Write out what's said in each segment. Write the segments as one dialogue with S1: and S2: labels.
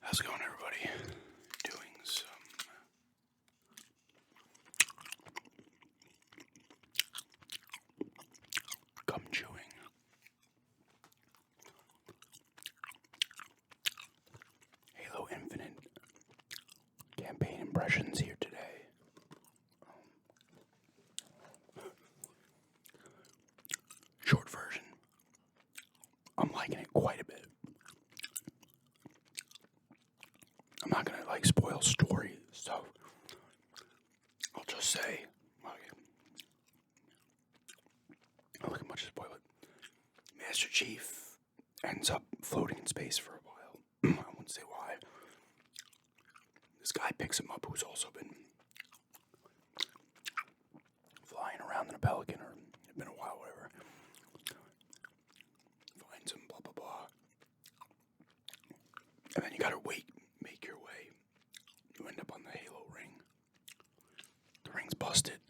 S1: How's it going, everybody? Doing some gum chewing. Halo Infinite campaign impressions here today. Short version. I'm liking it quite a bit. I'm not gonna spoil story stuff. I'll just say, I'll look at much to spoil it. Master Chief ends up floating in space for a while. I won't say why. This guy picks him up who's also been flying around in a Pelican, or it's been a while, whatever. Finds him, blah, blah, blah. And then you gotta make your way. You end up on the Halo ring. The ring's busted,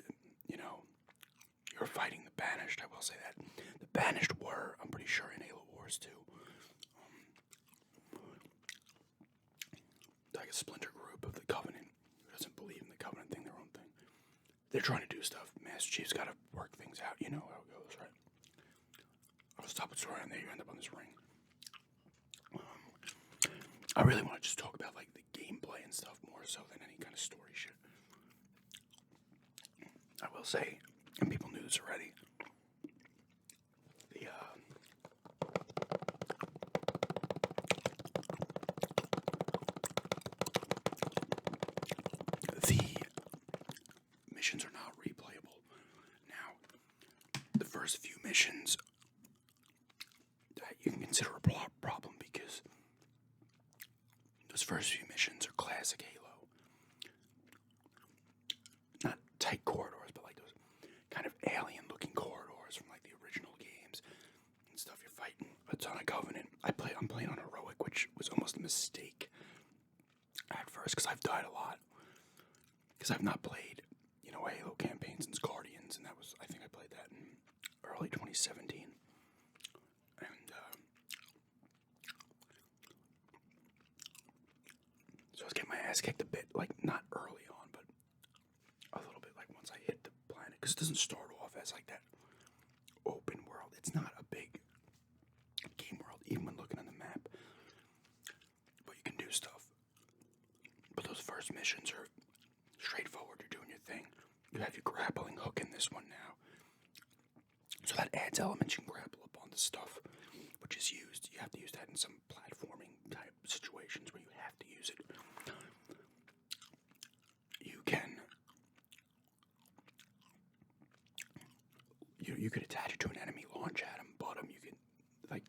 S1: You're fighting the Banished, I will say that. The Banished were, I'm pretty sure, in Halo Wars 2. Like a splinter group of the Covenant who doesn't believe in the Covenant thing, their own thing. They're trying to do stuff. Master Chief's got to work things out. You know how it goes, right? I'll stop the story, and there you end up on this ring. I really want to just talk about the gameplay and stuff more so than any kind of story shit. I will say, and people knew this already, the missions are not replayable. Now, the first few missions that you can consider a problem because those first few missions are classic Halo. Not tight corridors, but those kind of alien-looking corridors from the original games and stuff. You're fighting a ton of Covenant. I'm playing on Heroic, which was almost a mistake at first because I've died a lot. Because I've not played, Halo campaign since Guardians, and I think I played that in early 2017. And, so I was getting my ass kicked a bit, not early on, but a little bit, once I hit the planet, because it doesn't start off as, that open world. It's not a big game world, even when looking on the map. But you can do stuff. But those first missions are straightforward. You're doing your thing. You have your grappling hook in this one now. So that adds elements. You can grapple up onto stuff, which is used. You have to use that in some platforming type situations where you have to use it. You can. You could attach it to an enemy, launch at him, butt him. You can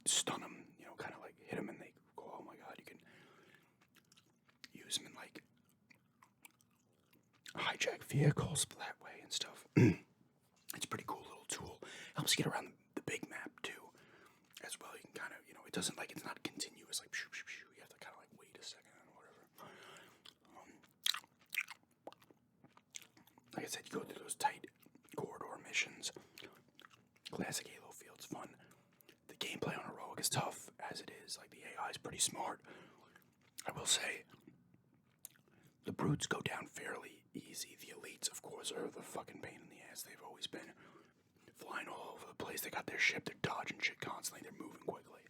S1: stun him. Kind of hit him, and they go, "Oh my god!" You can use them in hijack vehicles that way and stuff. It's a pretty cool little tool. Helps you get around the big map too, as well. You can kind of, it doesn't it's not continuous. Shoo, shoo, shoo. You have to kind of wait a second or whatever. Like I said, you go through those tight corridor missions. Classic Halo feels fun. The gameplay on Heroic is tough as it is. The AI is pretty smart. I will say, the brutes go down fairly easy. The elites, of course, are the fucking pain in the ass. They've always been flying all over the place. They got their ship. They're dodging shit constantly. They're moving quickly.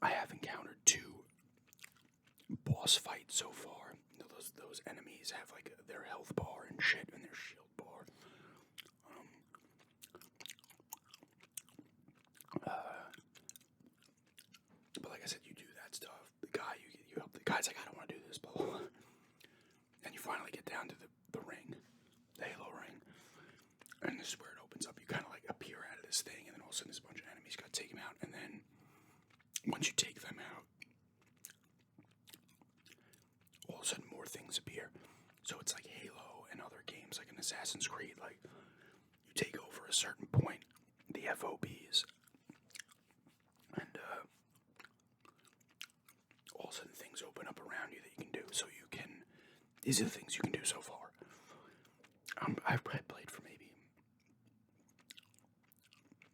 S1: I have encountered 2 boss fights so far. Those enemies have their health bar and shit and their shield bar. But like I said, you do that stuff. The guy, you help the guy's I don't want to do this, blah, blah, blah. And you finally get down to the ring, the Halo ring. And this is where it opens up. You kind of appear out of this thing, and then all of a sudden there's a bunch of enemies. You got to take them out, and then once you take them out, all of a sudden more things appear. So it's like Halo and other games, like in Assassin's Creed, you take over a certain point, the FOBs, and all of a sudden things open up around you that you can do. So these are the things you can do so far. I've played for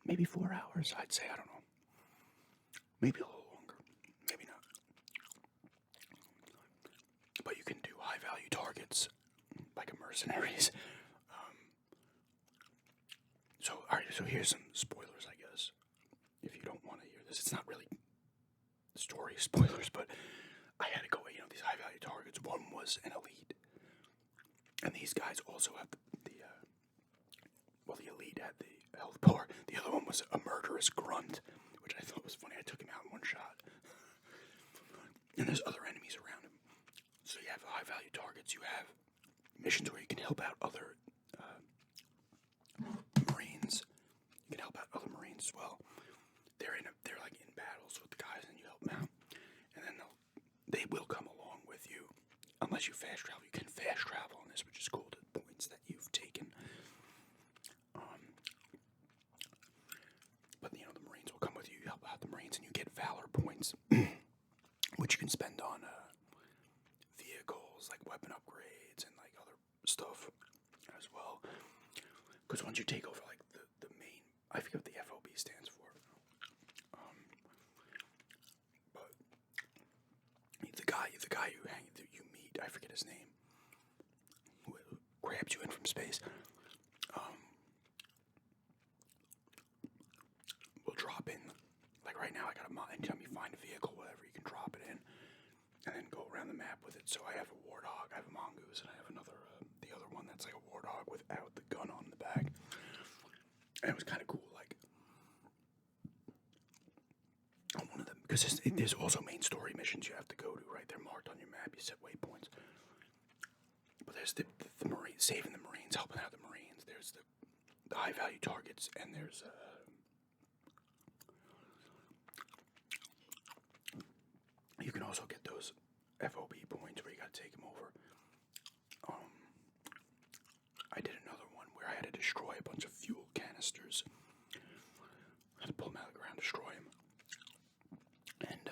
S1: maybe 4 hours, I'd say, I don't know. maybe a little longer, maybe not. But you can do high value targets like a mercenaries. Alright, so here's some spoilers, I guess. If you don't want to hear this, it's not really story spoilers, but I had to go, these high value targets. One was an elite, and these guys also have the elite had the health bar. The other one was a murderous grunt, which I thought was funny. I took him out in one shot. And there's other enemies around him. So you have high value targets. You have missions where you can help out other Marines. You can help out other Marines as well. They're like in battles with the guys, and you help them out. And then they will come along with you, unless you fast travel. You can fast travel on this, which is cool. The points that you've taken. But the Marines will come with you. You help out the Marines, and you get valor points, which you can spend on vehicles, like weapon upgrades and like other stuff as well. Because once you take over like the main, I forget what the FOB stands for. But the guy you meet, I forget his name, who grabs you in from space. Will drop in. Like right now, I got anytime you find a vehicle, whatever, you can drop it in, and then go around the map with it. So I have a Warthog, I have a Mongoose, and I have another, the other one that's like a Warthog without the gun on the back. And it was kind of cool, like, on one of them, because there's also main story missions you have to go to, right? They're marked on your map, you set waypoints. But there's the Marines, saving the Marines, helping out the Marines. There's the high value targets, and there's, you can also get those FOB points where you gotta take them over. I did another one where I had to destroy a bunch of fuel canisters. I had to pull them out of the ground, destroy them. And,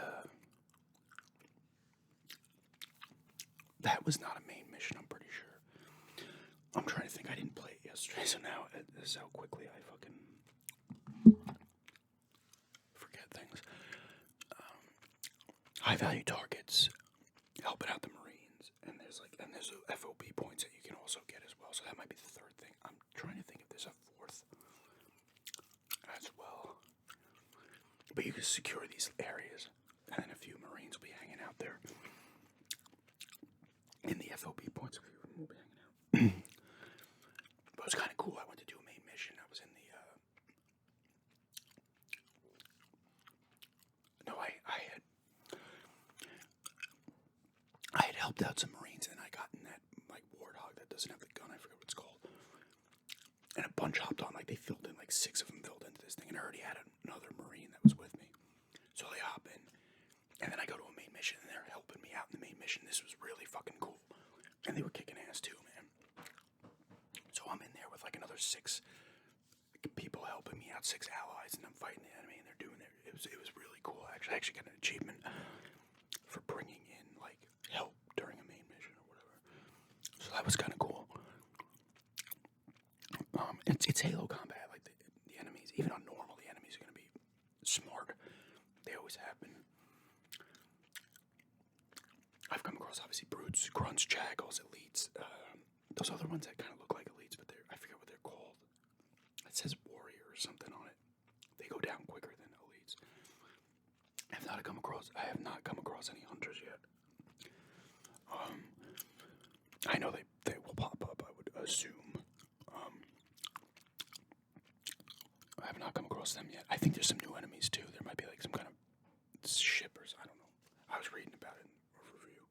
S1: that was not a main mission, I'm pretty sure. I'm trying to think, I didn't play it yesterday, so now this is how quickly I fucking forget things. High value targets, helping out the Marines, and there's FOB points that you can also get as well. So that might be the third thing. I'm trying to think if there's a fourth as well. But you can secure these areas, and then a few Marines will be hanging out there. In the FOB points, a few of them will be hanging out. But it was kind of cool. I went to do a main mission. I was in the I had helped out some Marines, and I got in that like Warthog that doesn't have the gun. I forget what it's called. And a bunch hopped on. Like they filled in, like 6 of them filled into this thing, and I already had another Marine that was with me. So they hop in, and then I go to a main mission, and they're helping me out in the main mission. This was really fucking cool, and they were kicking ass too, man. So I'm in there with like another 6 people helping me out, 6 allies, and I'm fighting the enemy, and they're doing their. It was really cool. I actually got an achievement for bringing in like help during a main mission or whatever. So that was kind of cool. It's Halo combat. Like the enemies, even on normal, the enemies are gonna be smart. They always have been. I've come across obviously brutes, grunts, jackals, elites. Those other ones that kind of look like elites, but I forget what they're called. It says warrior or something on it. They go down quicker than elites. I have not come across any hunters yet. I know they will pop up, I would assume. I have not come across them yet. I think there's some new enemies too. There might be like some kind of shippers. I don't know. I was reading about it in a review.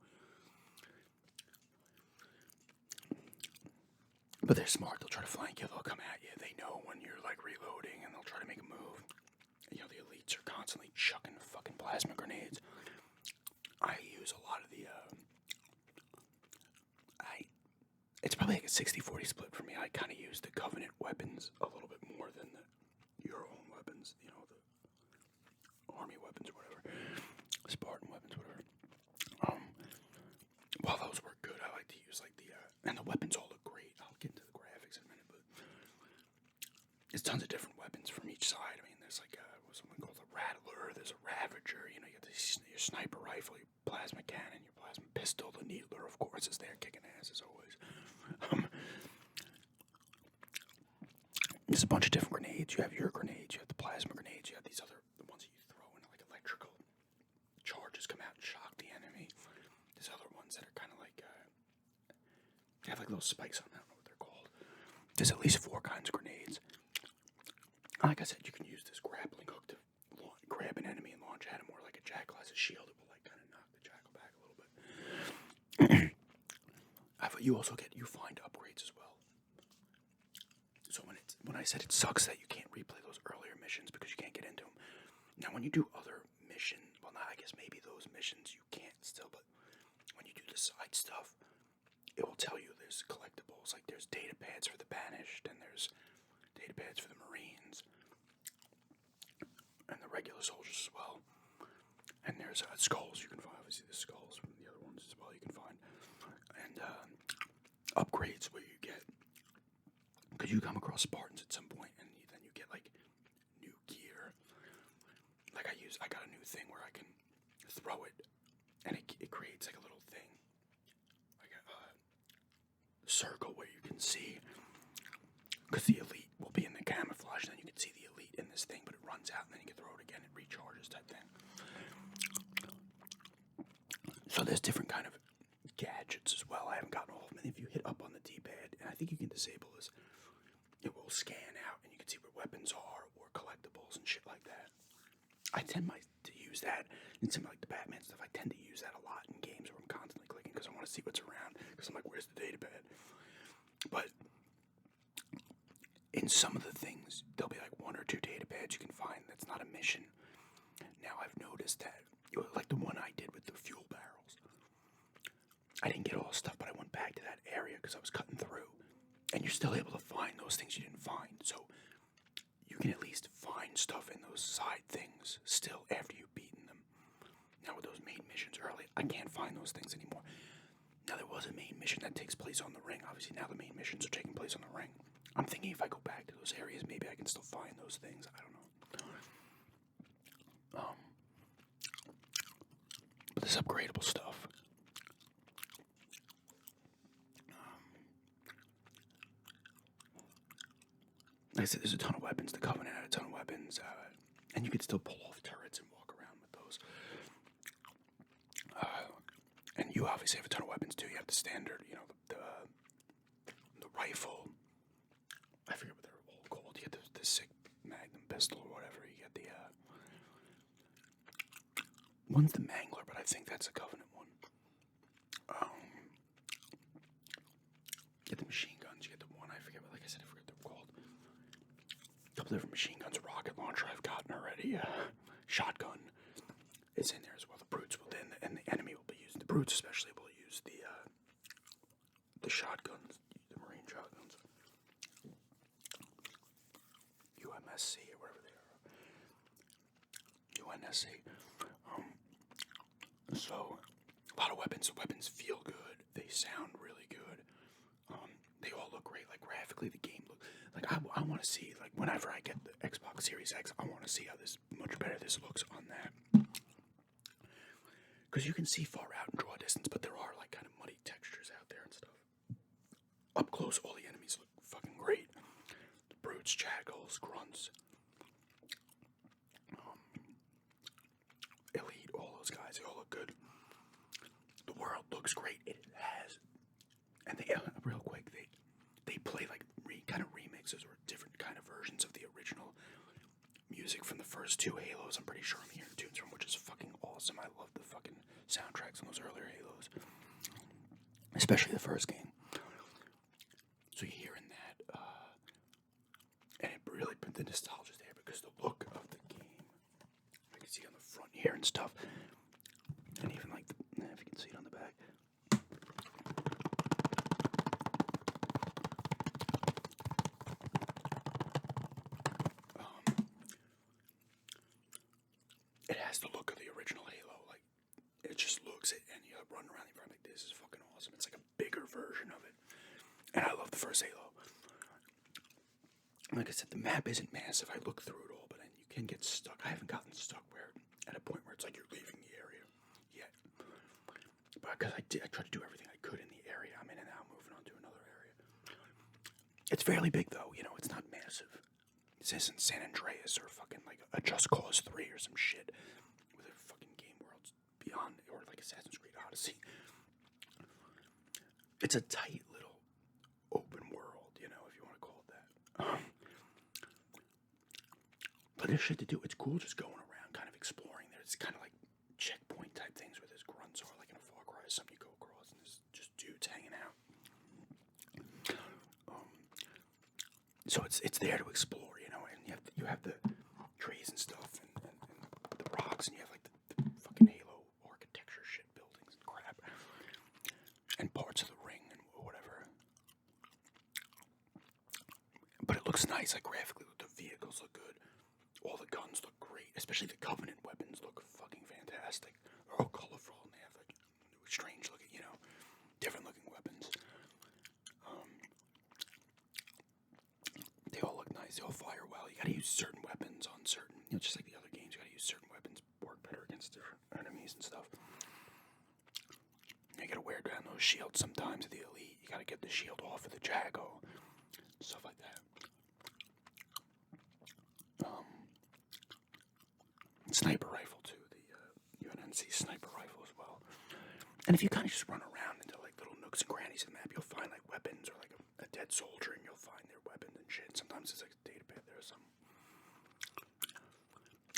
S1: But they're smart. They'll try to flank you. They'll come at you. They know when you're like reloading, and they'll try to make a move. The elites are constantly chucking fucking plasma grenades. I use a lot of the, it's probably like a 60-40 split for me. I kind of use the Covenant weapons a little bit more than your own weapons, the army weapons or whatever, Spartan weapons, whatever. While those work good, I like to use like and the weapons all look great. I'll get into the graphics in a minute, but there's tons of different weapons from each side. I mean, there's like what's something called a Rattler, there's a Ravager, your sniper rifle, your plasma cannon, your plasma pistol, the needler, of course, is there kicking ass as always. There's a bunch of different grenades. You have your grenades, you have the plasma grenades, you have these other the ones that you throw in like electrical charges come out and shock the enemy. There's other ones that are kind of like they have like little spikes on them. I don't know what they're called. There's at least 4 kinds of grenades. Like I said, you can use this grappling hook to grab an enemy and launch at him, or like a jackal has a shield. It will like kind of knock the jackal back a little bit. You also you find upgrades as well. So when I said it sucks that you can't replay those earlier missions because you can't get into them. Now when you do other missions, well, not I guess maybe those missions you can't still, but when you do the side stuff, it will tell you there's collectibles. Like there's data pads for the Banished, and there's data pads for the Marines, and the regular soldiers as well. And there's skulls you can find. Obviously, the skulls from the other ones as well you can find, and upgrades where you get. Because you come across Spartans at some point, and then you get like new gear. Like I got a new thing where I can throw it, and it creates like a little thing, like a circle where you can see. Because the elite will be in the camouflage, and then you can see the elite in this thing, but it runs out, and then you can throw it again, it recharges type thing. So there's different kind of gadgets as well. I haven't gotten all of them, and if you hit up on the D-pad, and I think you can disable this. It will scan out, and you can see where weapons are, or collectibles, and shit like that. I tend to use that in something like the Batman stuff. I tend to use that a lot in games where I'm constantly clicking because I want to see what's around. Because I'm like, where's the datapad? But in some of the things, there'll be like 1 or 2 datapads you can find that's not a mission. Now I've noticed that, like the one I did with the fuel barrels. I didn't get all stuff, but I went back to that area because I was cutting through. And you're still able to find those things you didn't find. So you can at least find stuff in those side things still after you've beaten them. Now with those main missions early, I can't find those things anymore. Now there was a main mission that takes place on the ring. Obviously now the main missions are taking place on the ring. I'm thinking if I go back to those areas, maybe I can still find those things. I don't know. But this upgradable stuff. Like I said, there's a ton of weapons. The Covenant had a ton of weapons, and you could still pull off turrets and walk around with those. And you obviously have a ton of weapons too. You have the standard, the rifle. I forget what they're all called. You get the sick Magnum pistol or whatever. You get the one's the Mangler, but I think that's a Covenant one. You get the machine guns. You get the one I forget. Like I said, I forget what they're called. A couple different machine guns, a rocket launcher I've gotten already. Shotgun is in there as well. The brutes will then, and the enemy will be using the brutes, especially will use the shotguns, the Marine shotguns, UMSC or whatever they are, UNSC. So a lot of weapons. The weapons feel good. They sound really good. They all look great. Like graphically, the game look like I want to see, like whenever I get the Xbox Series X, I want to see how much better this looks on that. Because you can see far out and draw distance, but there are like kind of muddy textures out there and stuff. Up close, all the enemies look fucking great. The brutes, jackals, grunts, elite, all those guys, they all look good. The world looks great. It has, and they real quick, they play like kind of remixes or different kind of versions of the original music from the first 2 Halos. I'm pretty sure I'm hearing tunes from, which is fucking awesome. I love the fucking soundtracks on those earlier Halos, especially the first game. So you're hearing that, and it really, the nostalgia's there because the look of the game, I can see on the front here and stuff, and even like if you can see it on the back. It has the look of the original Halo. Like it just looks it, and you run around the environment like this is fucking awesome. It's like a bigger version of it, and I love the first Halo. Like I said, the map isn't massive. I look through it all, but then you can get stuck. I haven't gotten stuck at a point where it's like you're leaving the area. because I tried to do everything I could in the area I'm in, and now I'm moving on to another area. It's fairly big though, you know. It's not massive. This isn't San Andreas or fucking like a Just Cause 3 or some shit with a fucking game worlds beyond, or like Assassin's Creed Odyssey. It's a tight little open world, you know, if you want to call it that. But there's shit to do. It's cool just going around, kind of exploring. There's kind of like checkpoint type things where there's grunts, or like in a Far Cry, something you go across, and there's just dudes hanging out. So it's there to explore, you know, and you have the trees and stuff, and the rocks, and you have like the fucking Halo architecture shit, buildings and crap, and parts of the ring and whatever. But it looks nice, like graphically, the vehicles look good. All the guns look great, especially the Covenant weapons look fucking fantastic. They're all colorful and they have like strange looking, you know, different looking weapons. They all look nice. They all fire well. You gotta use certain weapons on certain, you know, just like the other games. You gotta use certain weapons, work better against different enemies and stuff. You gotta wear down those shields sometimes at the Elite. You gotta get the shield off of the Jago, stuff like that. Sniper rifle too, the UNNC sniper rifle as well. And if you kind of just run around into like little nooks and crannies of the map, you'll find like weapons or like a dead soldier, and you'll find their weapons and shit. Sometimes it's like a data pad there or something.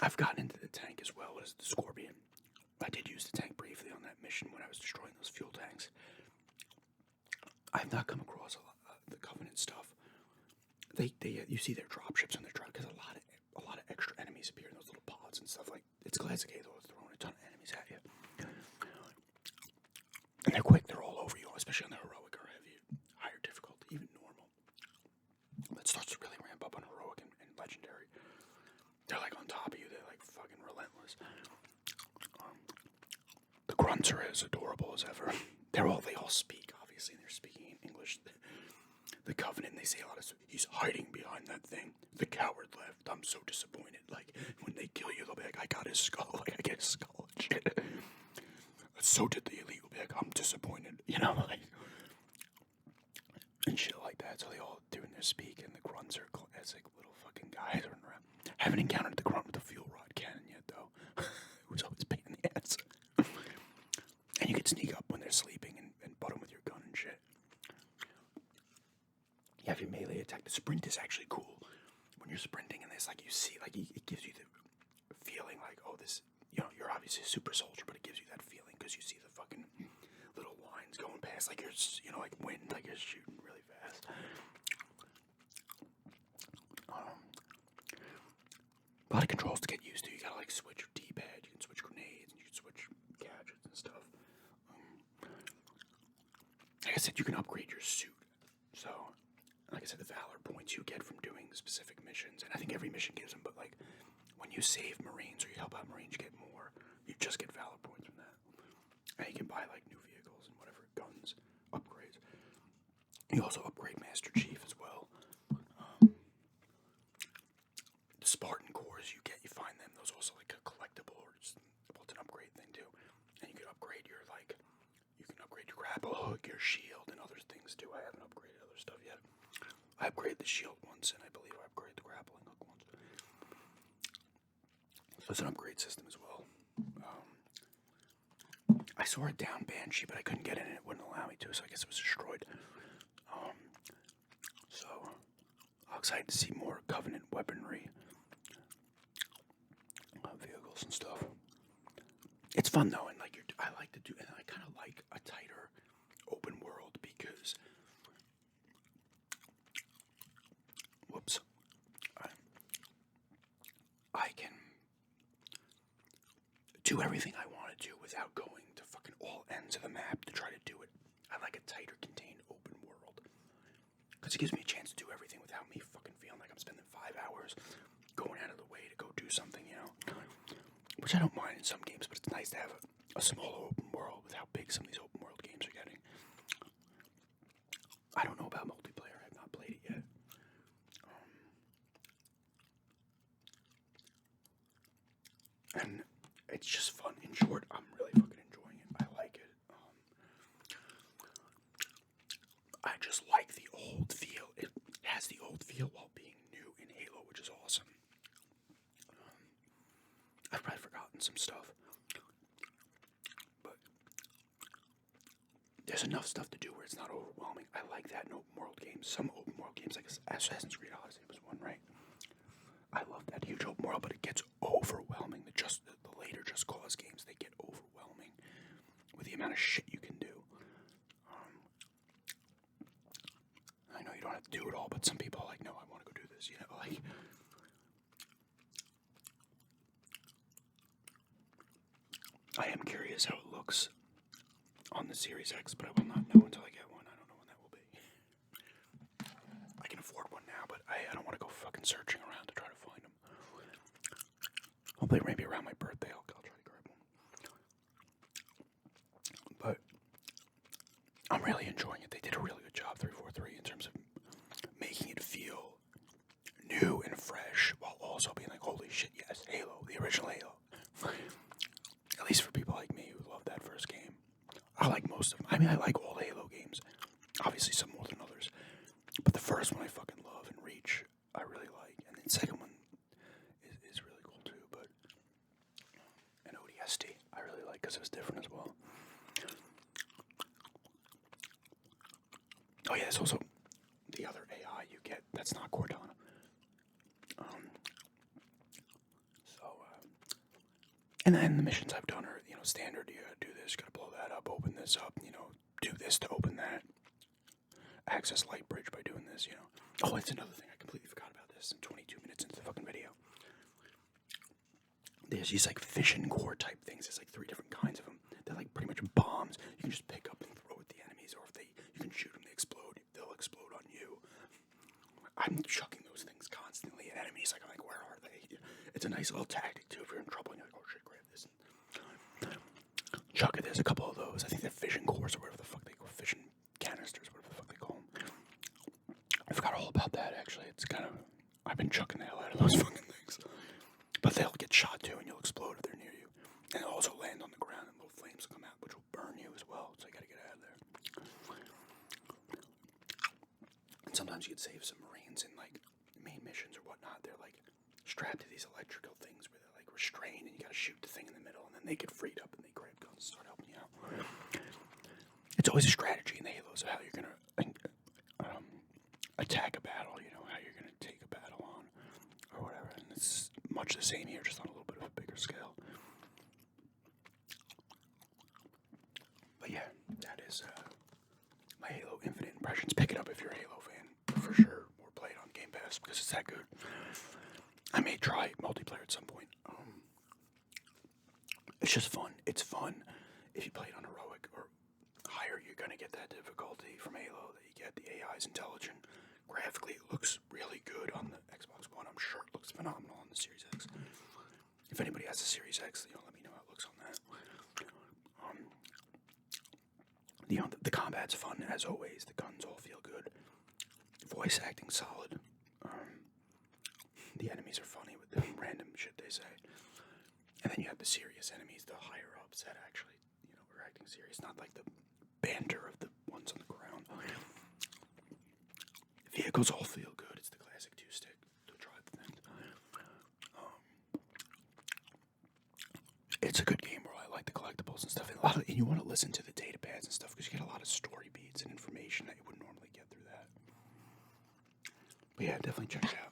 S1: I've gotten into the tank as well as the Scorpion. I did use the tank briefly on that mission when I was destroying those fuel tanks. I've not come across a lot the Covenant stuff. They you see their dropships on their truck because a lot of extra enemies appear in those little pods and stuff. Like, it's classic Halo, throwing a ton of enemies at you, and they're quick. They're all over you, especially on the heroic or heavy, higher difficulty, even normal. That starts to really ramp up on heroic and legendary. They're like on top of you. They're like fucking relentless. The grunts are as adorable as ever. They all speak, obviously, and they're speaking in English. The Covenant, they say a lot of, he's hiding behind that thing. The coward left. I'm so disappointed. Like, when they kill you, they'll be like, I got his skull. Like, I get his skull and shit. So did the Elite. Will be like, I'm disappointed. You know, like, and shit like that. So they all doing their speak, and the grunts are classic little fucking guys running around. Haven't encountered the grunt with the fuel rod cannon yet, though. Who's always a pain in the ass. And you can sneak up when they're sleeping and butt them with your gun and shit. You have your melee attack. The sprint is actually cool. When you're sprinting in this, like, you see, like, it gives you the feeling like, oh, this, you know, you're obviously a super soldier, but it gives you that feeling because you see the fucking little lines going past, like you're, you know, like wind, like you're shooting really fast. A lot of controls to get used to. You gotta, like, switch your D-pad. You can switch grenades, and you can switch gadgets and stuff. Like I said, you can upgrade your suit. So, like I said, the Valor points you get from doing specific missions, and I think every mission gives them, but like, when you save Marines or you help out Marines, you get more. You just get Valor points from that. And you can buy like new vehicles and whatever, guns, upgrades. You also upgrade Master Chief as well. The Spartan cores you get, you find them, those also like a collectible, or just, well, it's an upgrade thing too. And you can upgrade your, like, you can upgrade your grapple hook, your shield, and other things too. I haven't upgraded other stuff yet. I upgraded the shield once, and I believe I upgraded the grappling hook once. So it's an upgrade system as well. I saw a down Banshee, but I couldn't get in it. It wouldn't allow me to, so I guess it was destroyed. So I'm excited to see more Covenant weaponry, vehicles and stuff. It's fun though, and like I like to do, and I kind of like a tighter open world because, whoops, I can do everything I want to do without going to fucking all ends of the map to try to do it. I like a tighter, contained open world because it gives me a chance to do everything without me fucking feeling like I'm spending 5 hours going out of the way to go do something, you know. Which I don't mind in some games, but it's nice to have a smaller open world with how big some of these open world games are getting. I don't know about multiplayer. I have not played it yet. And it's just fun. In short, I'm really fucking enjoying it. I like it. some stuff. But there's enough stuff to do where it's not overwhelming. I like that in open world games. Some open world games, like Assassin's Creed Odyssey was one, right? I love that huge open world, but it gets overwhelming. The later Just Cause games, they get overwhelming with the amount of shit you can do. I know you don't have to do it all, but some people are like, no, I want to go do this, you know, like. I am curious how it looks on the Series X, but I will not know until I get one. I don't know when that will be. I can afford one now, but I don't want to go fucking searching around to try to find them. Hopefully maybe around my birthday I'll try to grab one. But I'm really enjoying it. They did a really good job, 343, in terms of making it feel new and fresh while also being like, holy shit, yes, Halo, the original Halo. At least for people like me who love that first game. I like most of them. I mean, I like all Halo games. Obviously some more than others. But the first one I fucking love, and Reach, I really like. And the second one is really cool too. But and ODST, I really like because it was different as well. Oh yeah, there's also the other AI you get that's not Cortana. And then the missions I've done are, you know, standard. You gotta do this, gotta blow that up, open this up, you know, do this to open that. Access light bridge by doing this, you know. Oh, it's another thing. I completely forgot about this. 22 minutes into the fucking video. There's these, like, fission core type things. There's, like, 3 different kinds of them. They're, like, pretty much bombs. You can just pick up and throw at the enemies, or if you can shoot them, they'll explode on you. I'm chucking those things constantly at enemies. Like, I'm like, where are they? It's a nice little tactic, too, if you're in trouble and you're like, oh, shit, grab this. Chuck it. There's a couple of those. I think they're fission cores or whatever the fuck they call fission canisters, whatever the fuck they call them. I forgot all about that, actually. It's kind of... I've been chucking the hell out of those fucking things. But they'll get shot, too, and you'll explode if they're near you. And they'll also land on the ground, and little flames will come out, which will burn you as well, so you gotta get out of there. And sometimes you could save some Marines in, like, main missions or whatnot. They're, like, strapped to these electrical things where they're, like, restrained, and you gotta shoot the thing in the middle, and then they get freed up, and they grab guns and start helping you out. It's always a strategy in the Halos of how you're gonna attack a battle, you know, how you're gonna take a battle on, or whatever. And it's much the same here, just on a little bit of a bigger scale. But yeah, that is my Halo Infinite impressions. Pick it up if you're a Halo fan, for sure, or play it on Game Pass, because it's that good. I may try multiplayer at some point. It's just fun. It's fun. If you play it on heroic or higher, you're gonna get that difficulty from Halo that you get. The AI is intelligent. Graphically, it looks really good on the Xbox One. I'm sure it looks phenomenal on the Series X. If anybody has a Series X, you know, let me know how it looks on that. You know, the combat's fun as always. The guns all feel good. Voice acting solid. The enemies are funny with the random shit they say. And then you have the serious enemies, the higher ups that actually, you know, are acting serious, not like the banter of the ones on the ground. The vehicles all feel good. It's the classic 2-stick to drive the things. It's a good game where I like the collectibles and stuff. And you want to listen to the data pads and stuff because you get a lot of story beats and information that you wouldn't normally get through that. But yeah, definitely check it out.